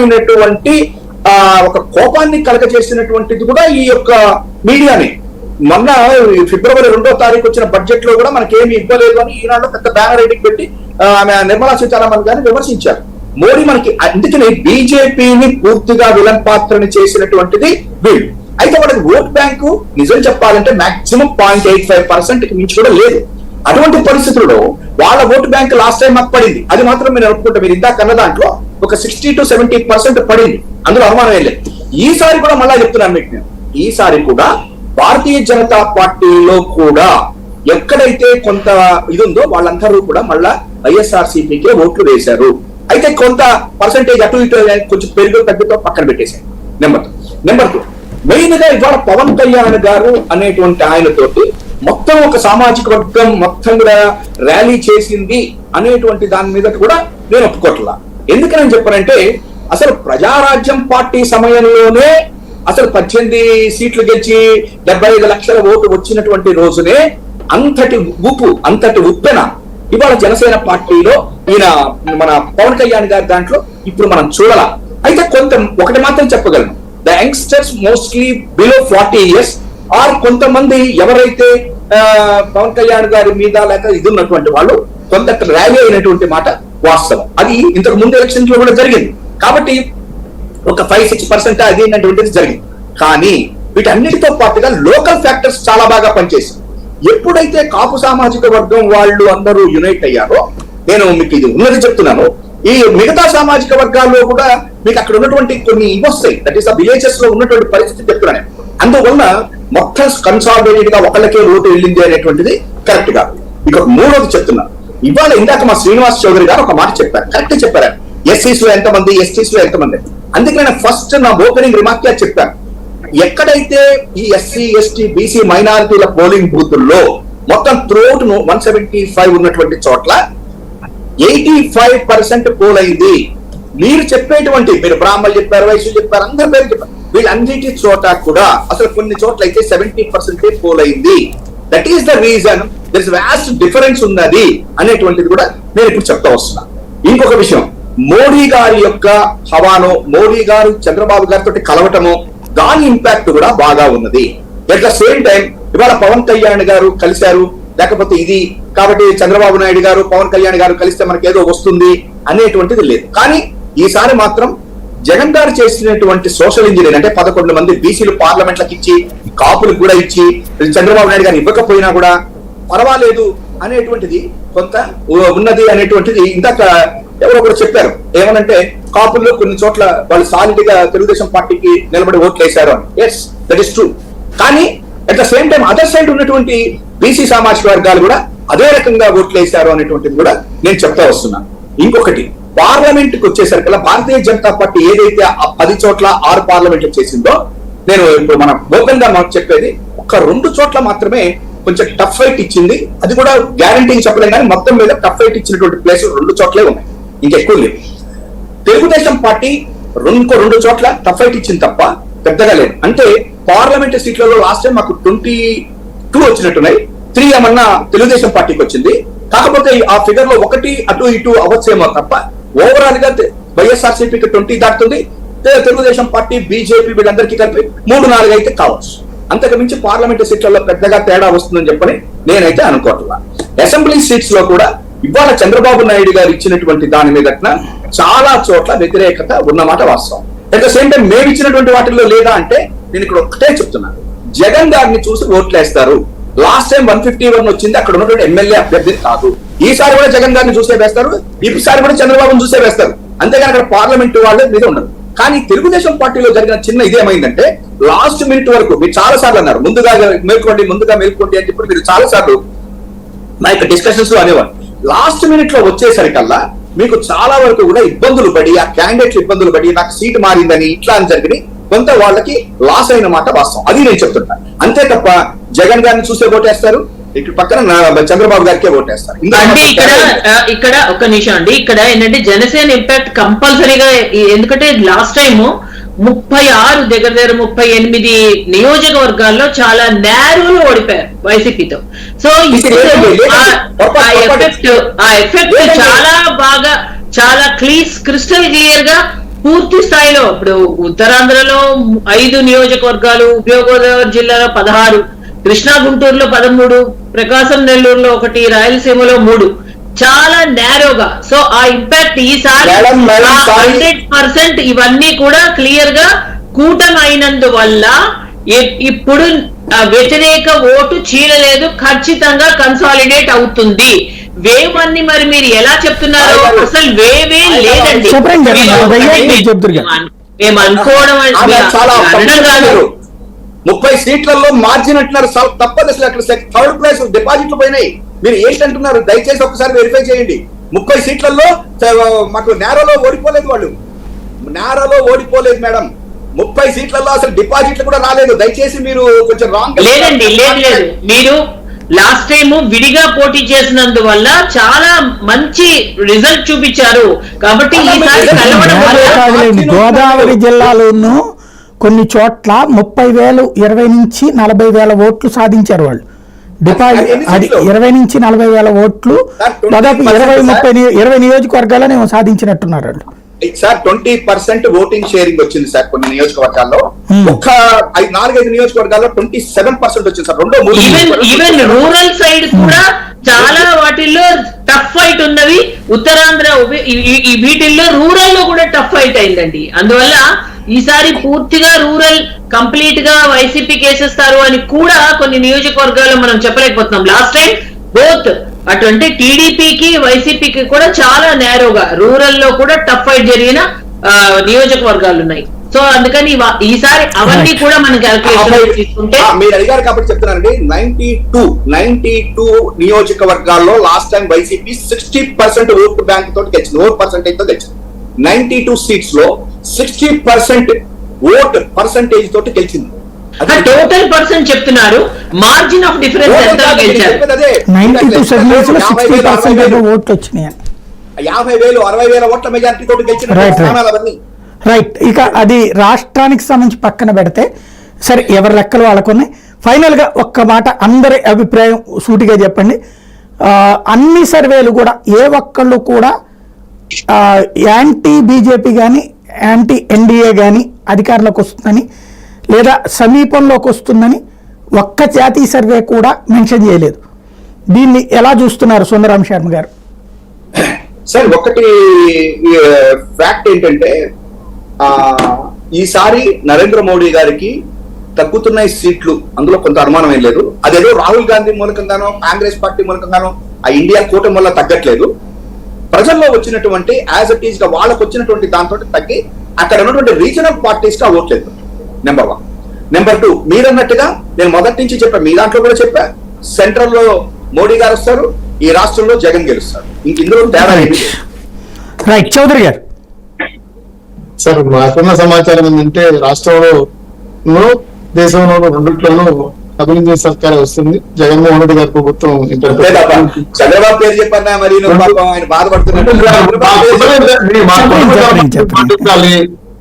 రకమైనటువంటి ఒక కోపాన్ని కలగజేసినటువంటిది కూడా ఈ యొక్క మీడియాని. మొన్న ఫిబ్రవరి 2వ తారీఖు వచ్చిన బడ్జెట్ లో కూడా మనకేమి ఇవ్వలేదు అని ఈనాడు పెద్ద బ్యానర్ రైటింగ్ పెట్టి ఆమె నిర్మలా సీతారామన్ గారిని విమర్శించారు. మోడీ మనకి అందుకని బీజేపీని పూర్తిగా విలన్ పాత్రని చేసినటువంటిది వీళ్ళు. అయితే వాళ్ళకి ఓట్ బ్యాంకు నిజం చెప్పాలంటే మాక్సిమం 0.85% మించి కూడా లేదు. అటువంటి పరిస్థితుల్లో వాళ్ళ ఓటు బ్యాంక్ లాస్ట్ టైం మాకు పడింది, అది మాత్రం మీరు అనుకుంటే మీరు ఇందాక అన్న దాంట్లో ఒక 60 to 70% పడింది, అందులో అనుమానం ఏం లేదు. ఈసారి కూడా మళ్ళా చెప్తున్నాను మీకు, ఈసారి కూడా భారతీయ జనతా పార్టీలో కూడా ఎక్కడైతే కొంత ఇది ఉందో వాళ్ళందరూ కూడా మళ్ళా వైఎస్ఆర్సీపీకే ఓట్లు వేశారు. అయితే కొంత పర్సంటేజ్ అటు ఇటు కొంచెం పెరుగు తగ్గుతో పక్కన పెట్టేశారు. నెంబర్ 2 మెయిన్ గా ఇవాళ పవన్ కళ్యాణ్ గారు అనేటువంటి ఆయనతోటి మొత్తం ఒక సామాజిక వర్గం మొత్తం కూడా ర్యాలీ చేసింది అనేటువంటి దాని మీద కూడా నేను ఒప్పుకోట్లా. ఎందుకని చెప్పానంటే అసలు ప్రజారాజ్యం పార్టీ సమయంలోనే అసలు 18 సీట్లు గెలిచి 75 లక్షల ఓటు వచ్చినటువంటి రోజునే అంతటి ఉప్పెన ఇవాళ జనసేన పార్టీలో ఈయన మన పవన్ కళ్యాణ్ గారి దాంట్లో ఇప్పుడు మనం చూడాల. అయితే ఒకటి మాత్రం చెప్పగలను, the youngsters mostly below 40 years or కొంతమంది ఎవరైతే పవన్ కళ్యాణ్ గారి మీద లేక ఇది ఉన్నటువంటి వాళ్ళు కొంత ర్యాలీ అయినటువంటి మాట వాస్తవం. అది ఇంతకు ముందు ఎలక్షన్స్ లో కూడా జరిగింది. కాబట్టి ఒక 5-6% అది అయినటువంటిది జరిగింది. కానీ వీటన్నిటితో పాటుగా లోకల్ ఫ్యాక్టర్స్ చాలా బాగా పనిచేసింది. ఎప్పుడైతే కాపు సామాజిక వర్గం వాళ్ళు అందరూ యునైట్ అయ్యారో, నేను మీకు ఇది ఉన్నది చెప్తున్నాను, ఈ మిగతా సామాజిక వర్గాల్లో కూడా మీకు అక్కడ ఉన్నటువంటి కొన్ని ఇవి వస్తాయి. దట్ ఈస్ ద విలేజెస్ లో ఉన్నటువంటి పరిస్థితి చెప్తున్నాను. అందువల్ల మొత్తం కన్సాలిడేటెడ్ గా ఒకళ్ళకే ఓటు వెళ్ళింది అనేటువంటిది కరెక్ట్ కాదు. ఇక 3వది చెప్తున్నా, ఇవాళ ఇందాక మా శ్రీనివాస్ చౌదరి గారు ఒక మాట చెప్పారు, కరెక్ట్ చెప్పారు. ఎస్సీస్ లో ఎంతమంది, ఎస్టీస్ లో ఎంతమంది. అందుకే నేను ఫస్ట్ నా ఓపెనింగ్ రిమార్క్ చెప్పాను, ఎక్కడైతే ఈ ఎస్సీ ఎస్టీ బీసీ మైనారిటీల పోలింగ్ బూతుల్లో మొత్తం త్రూఅవుట్ 175 ఉన్నటువంటి చోట్ల 85% పోల్ అయింది. మీరు చెప్పేటువంటి, మీరు బ్రాహ్మణులు చెప్పారు, వైశ్యులు చెప్పారు, అందరి పేరు చెప్పారు, వీళ్ళన్నిటి చోట కూడా అసలు కొన్ని చోట్ల అయితే 70% పోల్ అయింది. That is the reason there is vast difference ఉన్నది అనేటువంటిది కూడా నేను ఇప్పుడు చెప్తా వస్తున్నా. ఇంకొక విషయం, మోడీ గారి యొక్క హవాను, మోడీ గారు చంద్రబాబు గారితో కలవటము, దాని ఇంపాక్ట్ కూడా బాగా ఉన్నది. ఎట్ ద సేమ్ టైం ఇవాళ పవన్ కళ్యాణ్ గారు కలిశారు, లేకపోతే ఇది కాబట్టి చంద్రబాబు నాయుడు గారు పవన్ కళ్యాణ్ గారు కలిస్తే మనకి ఏదో వస్తుంది అనేటువంటిది లేదు. కానీ ఈసారి మాత్రం జగన్ గారు చేసినటువంటి సోషల్ ఇంజనీరింగ్, అంటే 11 మంది బీసీలు పార్లమెంట్లకు ఇచ్చి, కాపులకు కూడా ఇచ్చి, చంద్రబాబు నాయుడు గారు ఇవ్వకపోయినా కూడా పర్వాలేదు అనేటువంటిది కొంత ఉన్నది అనేటువంటిది ఇందాక ఎవరో కూడా చెప్పారు. ఏమనంటే కాపుల్లో కొన్ని చోట్ల వాళ్ళు సాలిడ్ గా తెలుగుదేశం పార్టీకి నిలబడి ఓట్లు వేశారు అని. Yes, that is true. కానీ at the same time other side ఉన్నటువంటి బీసీ సామాజిక వర్గాలు కూడా అదే రకంగా ఓట్లు వేశారు అనేటువంటిది కూడా నేను చెప్తా వస్తున్నాను. ఇంకొకటి, పార్లమెంట్ కి వచ్చేసరికి భారతీయ జనతా పార్టీ ఏదైతే 10 చోట్ల 6 పార్లమెంట్లు చేసిందో, నేను ఇప్పుడు మనం ఓపెన్ గా మాకు చెప్పేది, ఒక 2 చోట్ల మాత్రమే కొంచెం టఫ్ ఫైట్ ఇచ్చింది. అది కూడా గ్యారంటీ చెప్పలేం, కానీ మొత్తం మీద టఫ్ ఫైట్ ఇచ్చినటువంటి ప్లేస్ 2 చోట్లే ఉన్నాయి, ఇంకెక్కువ లేవు. తెలుగుదేశం పార్టీ 2 చోట్ల టఫ్ ఫైట్ ఇచ్చింది తప్ప పెద్దగా లేదు. అంటే పార్లమెంట్ సీట్లలో లాస్ట్ టైం మాకు 22 వచ్చినట్టున్నాయి, 3 ఏమన్నా తెలుగుదేశం పార్టీకి వచ్చింది. కాకపోతే ఆ ఫిగర్ లో 1 అటు ఇటు అవ్వచ్చేమో తప్ప ఓవరాల్ గా వైఎస్ఆర్సీపీకి 20 దాటుతుంది, తెలుగుదేశం పార్టీ బీజేపీ వీళ్ళందరికీ కలిపి 3-4 అయితే కావచ్చు. అంతకు మించి పార్లమెంట్ సీట్లలో పెద్దగా తేడా వస్తుందని చెప్పని నేనైతే అనుకోవట్లా. అసెంబ్లీ సీట్స్ లో కూడా ఇవాళ చంద్రబాబు నాయుడు గారు ఇచ్చినటువంటి దాని మీద చాలా చోట్ల వ్యతిరేకత ఉన్నమాట వాస్తవం. అట్ ద సేమ్ టైం మేము ఇచ్చినటువంటి వాటిల్లో లేదా అంటే నేను ఇక్కడ ఒక్కటే చెప్తున్నాను, జగన్ గారిని చూసి ఓట్లేస్తారు. లాస్ట్ టైం 151 వచ్చింది, అక్కడ ఉన్నటువంటి ఎమ్మెల్యే అభ్యర్థిని కాదు. ఈసారి కూడా జగన్ గారిని చూసే వేస్తారు, ఈసారి కూడా చంద్రబాబును చూసే వేస్తారు. అంతేగాని అక్కడ పార్లమెంట్ వాళ్ళే మీద ఉండదు. కానీ తెలుగుదేశం పార్టీలో జరిగిన చిన్న ఇదేమైందంటే, లాస్ట్ మినిట్ వరకు మీరు చాలా సార్లు అన్నారు ముందుగా మేల్కోండి అని చెప్పి మీరు చాలా సార్లు నా యొక్క డిస్కషన్స్ లో అనేవారు. లాస్ట్ మినిట్ లో వచ్చేసరికల్లా మీకు చాలా వరకు కూడా ఇబ్బందులు పడి, ఆ క్యాండిడేట్లు ఇబ్బందులు పడి, నాకు సీట్ మారిందని ఇట్లా అని జరిగి కొంత వాళ్ళకి లాస్ అయిన మాట వాస్తవం. అది నేను చెప్తున్నా. అంతే తప్ప జగన్ గారిని చూసే ఓటేస్తారు, ఇక్కడ పక్కన చంద్రబాబు గారికే ఓటేస్తారు. అంటే ఇక్కడ ఒక నిమిషం అండి, ఇక్కడ ఏంటంటే జనసేన ఇంపాక్ట్ కంపల్సరీగా, ఎందుకంటే లాస్ట్ టైం 36 దగ్గర 38 నియోజకవర్గాల్లో చాలా నేరోలో ఓడిపోయారు వైసీపీతో. సో ఆ ఎఫెక్ట్ చాలా బాగా, చాలా క్రిస్టల్ క్లియర్ గా పూర్తి స్థాయిలో ఇప్పుడు ఉత్తరాంధ్రలో 5 నియోజకవర్గాలు, ఉభయ గోదావరి జిల్లాలో 16, కృష్ణా గుంటూరులో 13, ప్రకాశం నెల్లూరులో 1, రాయలసీమలో 3, చాలా నేరోగా. సో ఆ ఇంపాక్ట్ ఈసారి 100% ఇవన్నీ కూడా క్లియర్ గా కూటమి అయినందువల్ల ఇప్పుడు వ్యతిరేక ఓటు చీలలేదు, ఖచ్చితంగా కన్సాలిడేట్ అవుతుంది. వేవ్ అన్ని మరి మీరు ఎలా చెప్తున్నారు? అసలు వేవే లేదండి. మేము అనుకోవడం 30 సీట్లలో మార్జిన్ అంటున్నారు, తప్పదు. అసలు అక్కడ 3rd ప్లేస్ డిపాజిట్లు పోయినాయి. మీరు ఏంటంటున్నారు? దయచేసి ఒకసారి వెరిఫై చేయండి. 30 సీట్లలో మాకు నేరోలో ఓడిపోలేదు, వాళ్ళు నేరోలో ఓడిపోలేదు మేడం. 30 సీట్లలో అసలు డిపాజిట్లు కూడా రాలేదు. దయచేసి మీరు కొంచెం రాంగ్. లేదండి, లేదు. మీరు లాస్ట్ టైం విడిగా పోటీ చేసినందువల్ల చాలా మంచి రిజల్ట్ చూపించారు. కాబట్టి ఈసారి గోదావరి జిల్లాలోనూ కొన్ని చోట్ల 30,000, 20 నుంచి 40,000 ఓట్లు సాధించారు వాళ్ళు. డిపాజిట్ 20 నుంచి 40,000 ఓట్లు దాదాపు 20 నియోజకవర్గాలను సాధించినట్టున్నారు వాళ్ళు. సార్ 20% ఓటింగ్ షేరింగ్ వచ్చింది సార్ కొన్ని నియోజకవర్గాల్లో. ఒక్క 4-5 నియోజకవర్గాల్లో 27% వచ్చింది సార్. ఈవెన్ రూరల్ సైడ్ కూడా చాలా వాటిల్లో టఫ్ ఫైట్ ఉన్నవి. ఉత్తరాంధ్ర వీటిల్లో రూరల్ లో కూడా టఫ్ ఫైట్ అయిందండి. అందువల్ల ఈసారి పూర్తిగా రూరల్ కంప్లీట్ గా వైసీపీ కేసేస్తారు అని కూడా కొన్ని నియోజకవర్గాల్లో మనం చెప్పలేకపోతున్నాం. లాస్ట్ టైం బోత్ అటువంటి టీడీపీకి వైసీపీకి కూడా చాలా నేరోగా రూరల్ లో కూడా టఫ్ ఫైట్ జరిగిన నియోజకవర్గాలు ఉన్నాయి. సో అందుకని ఈసారి అవన్నీ కూడా మనం క్యాల్కులేషన్ తీసుకుంటే మీరు అడిగారు కాబట్టి చెప్తున్నానండి. 92 నియోజకవర్గాల్లో last time YCP 60% vote bank తోటి గెలిచింది, ఓట్ పర్సెంటేజ్ తో గెలిచింది. 92 సీట్స్ లో 60% ఓట్ పర్సెంటేజ్ తోటి గెలిచింది. టోటల్ పర్సెంట్ చెప్తున్నారు, మార్జిన్ ఆఫ్ డిఫరెన్స్ ఎంత గెలిచారు? 60% ఓట్లు వచ్చినాయి. 50,000, 60,000 ఓట్ల మెజారిటీ తోటి గెలిచిన స్థానాలు అవన్నీ. రైట్. ఇక అది రాష్ట్రానికి సంబంధించి పక్కన పెడితే సరే, ఎవరి లెక్కలు వాళ్ళకున్నాయి. ఫైనల్ గా ఒక్క మాట, అందరి అభిప్రాయం సూటిగా చెప్పండి. అన్ని సర్వేలు కూడా ఏ ఒక్కళ్ళు కూడా యాంటీ బీజేపీ కానీ యాంటీ ఎన్డీఏ కానీ అధికారంలోకి వస్తుందని లేదా సమీపంలోకి వస్తుందని ఒక్క జాతీయ సర్వే కూడా మెన్షన్ చేయలేదు. దీన్ని ఎలా చూస్తున్నారు సుందరం శర్మ గారు? సార్ ఒకటి ఫ్యాక్ట్ ఏంటంటే ఈసారి నరేంద్ర మోడీ గారికి తగ్గుతున్నాయి సీట్లు, అందులో కొంత అనుమానం ఏం లేదు. అదేదో రాహుల్ గాంధీ మూలకంగానో కాంగ్రెస్ పార్టీ మూలకంగానో ఆ ఇండియా కూటమి వల్ల తగ్గట్లేదు. ప్రజల్లో వచ్చినటువంటి యాజ్ ఇట్ ఈస్ గా వాళ్ళకు వచ్చినటువంటి దాంతో తగ్గి అక్కడ ఉన్నటువంటి రీజనల్ పార్టీస్ గా ఓట్లేదు. నెంబర్ 1. నెంబర్ 2, మీరన్నట్టుగా నేను మొదటి నుంచి చెప్పా, మీ దాంట్లో కూడా చెప్పా, సెంట్రల్ లో మోడీ గారు వస్తారు, ఈ రాష్ట్రంలో జగన్ గెలుస్తారు. ఇంక ఇందులో తేడా ఏంటి? రైట్. చౌదరి గారు. సార్ మాకున్న సమాచారం ఏంటంటే రాష్ట్రంలో దేశంలో రెండిట్లోనూ అభివృద్ధి సర్కారే వస్తుంది. జగన్మోహన్ రెడ్డి గారి ప్రభుత్వం చంద్రబాబు పేరు చెప్పన్నా మరి ఆయన బాధపడుతున్నారు.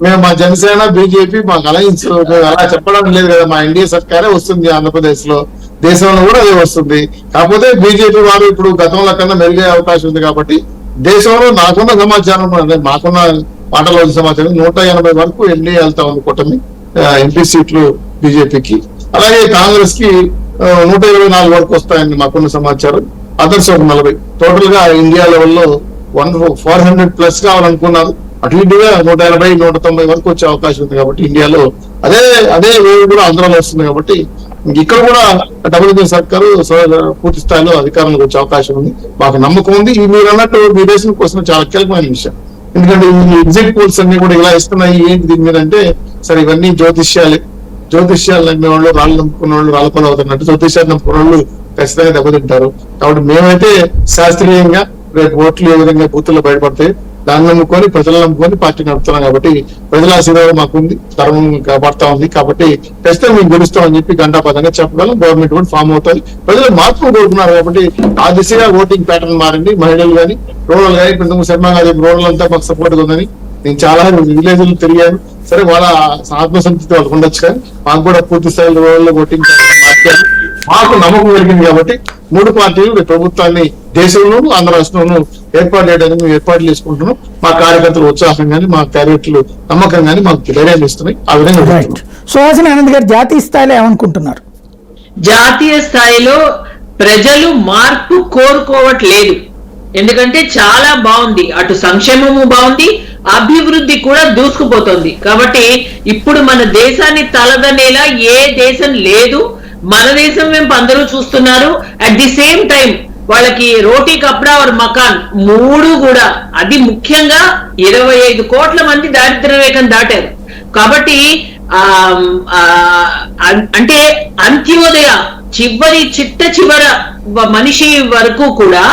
మేము మా జనసేన బీజేపీ మాకు అలయన్స్ అలా చెప్పడం లేదు కదా. మా ఎన్డీఏ సర్కారే వస్తుంది ఆంధ్రప్రదేశ్ లో, దేశంలో కూడా అదే వస్తుంది. కాకపోతే బీజేపీ వారు ఇప్పుడు గతంలో కన్నా మెరుగే అవకాశం ఉంది. కాబట్టి దేశంలో నాకున్న సమాచారం, మాకున్న మాటలో సమాచారం 180 వరకు ఎన్డీఏ వెళ్తా ఉంది కూటమి ఎంపీ సీట్లు బీజేపీకి. అలాగే కాంగ్రెస్ కి 124 వరకు వస్తాయని మాకున్న సమాచారం. అదర్స్ ఒక 40. టోటల్ గా ఇండియా లెవెల్లో 400+ కావాలనుకున్నారు. అటు ఇటుగా 180, 190 వరకు వచ్చే అవకాశం ఉంది. కాబట్టి ఇండియాలో అదే వేవ్ కూడా ఆంధ్రాలో వస్తుంది. కాబట్టి ఇక్కడ కూడా డబ్ల్యూపీ సర్కారు పూర్తి స్థాయిలో అధికారంలోకి వచ్చే అవకాశం ఉంది. మాకు నమ్మకం ఉంది. మీరు అన్నట్టు మీ దేశం కోసం చాలా కీలకమైన విషయం. ఎందుకంటే ఈ ఎగ్జిట్ పోల్స్ అన్ని కూడా ఇలా ఇస్తున్నాయి. ఏంటి దీని మీద అంటే సరే ఇవన్నీ జ్యోతిష్యాలు నమ్మే వాళ్ళు, రాళ్ళు నమ్ముకున్న వాళ్ళు రాళ్ళ పని అవుతున్నట్టు జ్యోతిష్యాలు నమ్ముకున్న వాళ్ళు ఖచ్చితంగా దెబ్బతింటారు. కాబట్టి మేమైతే శాస్త్రీయంగా రేపు ఓట్లు ఏ విధంగా బూతుల్లో బయటపడతాయి దాన్ని నమ్ముకొని ప్రజలు నమ్ముకొని పార్టీ నడుపుతున్నాం. కాబట్టి ప్రజల ఆశీర్వాదం మాకుంది, ధర్మం కాపాడుతా ఉంది. కాబట్టి ఖచ్చితంగా మేము గెలుస్తామని చెప్పి గంటాపదంగా చెప్పగలం. గవర్నమెంట్ కూడా ఫామ్ అవుతుంది. ప్రజలు మార్పులు కోరుకున్నారు. కాబట్టి ఆ దిశగా ఓటింగ్ ప్యాటర్న్ మారింది. మహిళలు కానీ రూరల్ కానీ ఇప్పుడు శర్మ గారి రూరల్ అంతా మాకు సపోర్ట్ ఉందని నేను చాలా విలేజ్లు తిరిగాను. సరే వాళ్ళ ఆత్మసంతృప్తి వాళ్ళకు ఉండొచ్చు, కానీ మాకు కూడా పూర్తి స్థాయిలో రూరల్ ఓటింగ్ మార్చారు. మాకు నమ్మకం కలిగింది. కాబట్టి మూడు పార్టీలు ప్రభుత్వాన్ని దేశంలోనూ ఆంధ్ర రాష్ట్రంలోనూ ఏర్పాటు చేయడానికి మేము ఏర్పాట్లు చేసుకుంటున్నాం. మా కార్యకర్తలు ఉత్సాహం కానీ మా క్యారెక్టర్లు నమ్మకం కానీ మాకు ధైర్యాన్ని ఇస్తున్నాయి. ఆ విధంగా రైట్. సుహాసిని ఆనంద్ గారు జాతీయ స్థాయిలో ఏమనుకుంటున్నారు? జాతీయ స్థాయిలో ప్రజలు మార్పు కోరుకోవట్లేదు. ఎందుకంటే చాలా బాగుంది, అటు సంక్షేమము బాగుంది, అభివృద్ధి కూడా దూసుకుపోతుంది. కాబట్టి ఇప్పుడు మన దేశాన్ని తలదనేలా ఏ దేశం లేదు. మన దేశం మేము అందరూ చూస్తున్నారు. అట్ ది సేమ్ టైం వాళ్ళకి రోటీ కప్డా और మకాన్ మూడు కూడా, అది ముఖ్యంగా 25 కోట్ల మంది దారిద్ర్య రేఖను దాటారు. కాబట్టి అంటే అంత్యోదయ చివరి చిట్ట చివర మనిషి వరకు కూడా